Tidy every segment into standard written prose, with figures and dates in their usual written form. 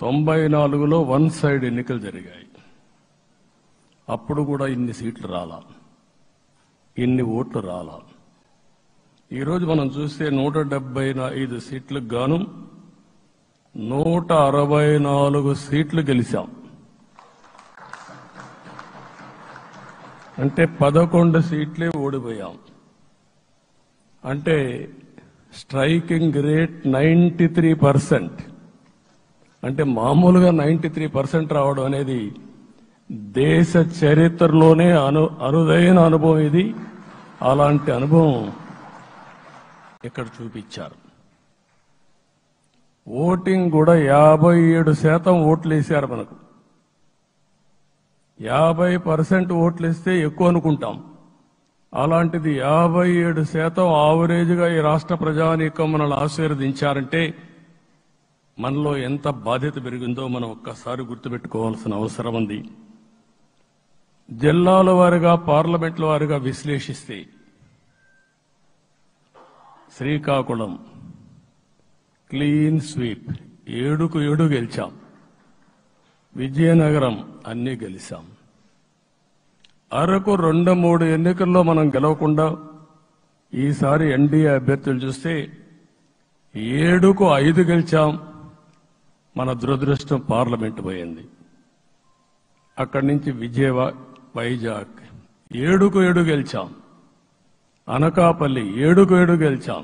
94లో one side ఎన్నికలు జరిగాయి. అప్పుడు కూడా ఇన్ని సీట్లు రాలా, ఇన్ని ఓట్లు రాలా. ఈరోజు మనం చూస్తే 175 సీట్లకు గాను 164 సీట్లు గెలిచాం. అంటే 11 సీట్లే ఓడిపోయాం. అంటే స్ట్రైకింగ్ రేట్ 93%. అంటే మామూలుగా 93% రావడం అనేది దేశ చరిత్రలోనే అరుదైన అనుభవం ఇది. అలాంటి అనుభవం ఇక్కడ చూపించారు. ఓటింగ్ కూడా 57% ఓట్లు వేశారు. మనకు 50% ఓట్లు ఇస్తే ఎక్కువ అనుకుంటాం. అలాంటిది 57% ఆవరేజ్గా ఈ రాష్ట్ర ప్రజానీకం మనల్ని ఆశీర్వదించారంటే మనలో ఎంత బాధ్యత పెరిగిందో మనం ఒక్కసారి గుర్తుపెట్టుకోవాల్సిన అవసరం ఉంది. జిల్లాల వారీగా, పార్లమెంట్ల వారీగా విశ్లేషిస్తే శ్రీకాకుళం క్లీన్ స్వీప్ 7కు 7 గెలిచాం. విజయనగరం అన్నీ గెలిచాం. అరకు 2-3 ఎన్నికల్లో మనం గెలవకుండా ఈసారి ఎన్డీఏ అభ్యర్థులు చూస్తే 7కు 5 గెలిచాం. మన దురదృష్టం పార్లమెంట్ పోయింది. అక్కడి నుంచి వైజాగ్ 7కు 7 గెలిచాం. అనకాపల్లి 7కు 7 గెలిచాం.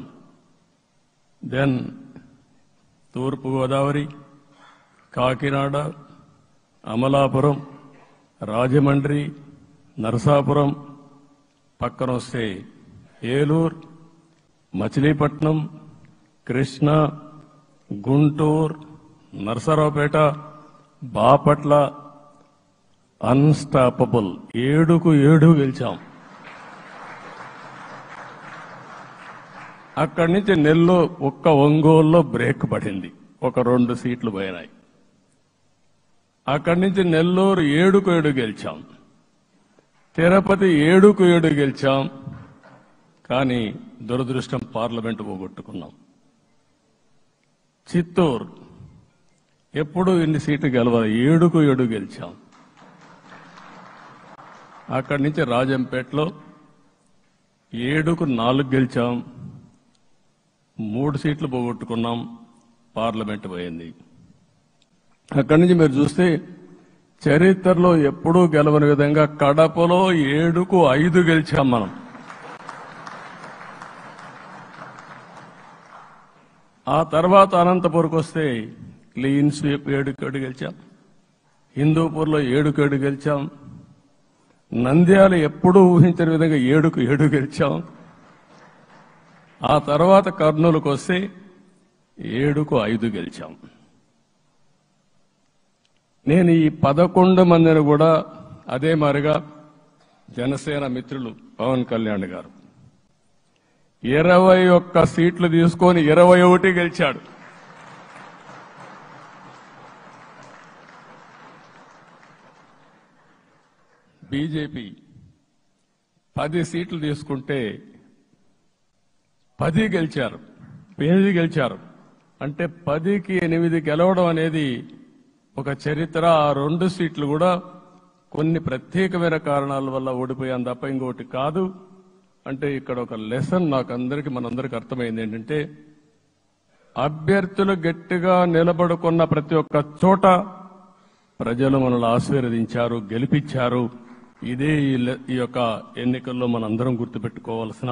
దెన్ తూర్పుగోదావరి, కాకినాడ, అమలాపురం, రాజమండ్రి, నరసాపురం, పక్కన వస్తే ఏలూరు, మచిలీపట్నం, కృష్ణా, గుంటూరు, నరసరావుపేట, బాపట్ల అన్స్టాపబుల్ 7కు 7 గెలిచాం. అక్కడి నుంచి నెల్లూరు ఒక్క ఒంగోలులో బ్రేక్ పడింది, ఒక 2 సీట్లు పోయినాయి. అక్కడి నుంచి నెల్లూరు 7కు 7 గెలిచాం. తిరుపతి 7కు 7 గెలిచాం. కానీ దురదృష్టం పార్లమెంటు పోగొట్టుకున్నాం. చిత్తూరు ఎప్పుడు ఇన్ని సీట్లు గెలవాలి, 7కు 7 గెలిచాం. అక్కడి నుంచి రాజంపేటలో 7కు 4 గెలిచాం. 3 సీట్లు పోగొట్టుకున్నాం. పార్లమెంట్ పోయింది. అక్కడి నుంచి మీరు చూస్తే చరిత్రలో ఎప్పుడూ గెలవని విధంగా కడపలో 7కు 5 గెలిచాం మనం. ఆ తర్వాత అనంతపురకు వస్తే క్లీన్ స్వీప్ 7కు 7 గెలిచాం. హిందూపూర్లో 7కు 7 గెలిచాం. నంద్యాల ఎప్పుడూ ఊహించని విధంగా 7కు 7 గెలిచాం. ఆ తర్వాత కర్నూలుకు వస్తే 7కు 5 గెలిచాం. నేను ఈ 11 మందిని కూడా అదే మారిగా జనసేన మిత్రులు పవన్ కళ్యాణ్ గారు 21 సీట్లు తీసుకొని 21 గెలిచాడు. బీజేపీ 10 సీట్లు తీసుకుంటే 10 గెలిచారు, 8 గెలిచారు. అంటే 10కి 8 గెలవడం అనేది ఒక చరిత్ర. ఆ 2 సీట్లు కూడా కొన్ని ప్రత్యేకమైన కారణాల వల్ల ఓడిపోయాం తప్ప ఇంకోటి కాదు. అంటే ఇక్కడ ఒక లెసన్ మనందరికీ అర్థమైంది ఏంటంటే, అభ్యర్థులు గట్టిగా నిలబడుకున్న ప్రతి ఒక్క చోట ప్రజలు మనల్ని ఆశీర్వదించారు, గెలిపించారు. ఇదే ఈ యొక్క ఎన్నికల్లో మనందరం గుర్తుపెట్టుకోవాల్సిన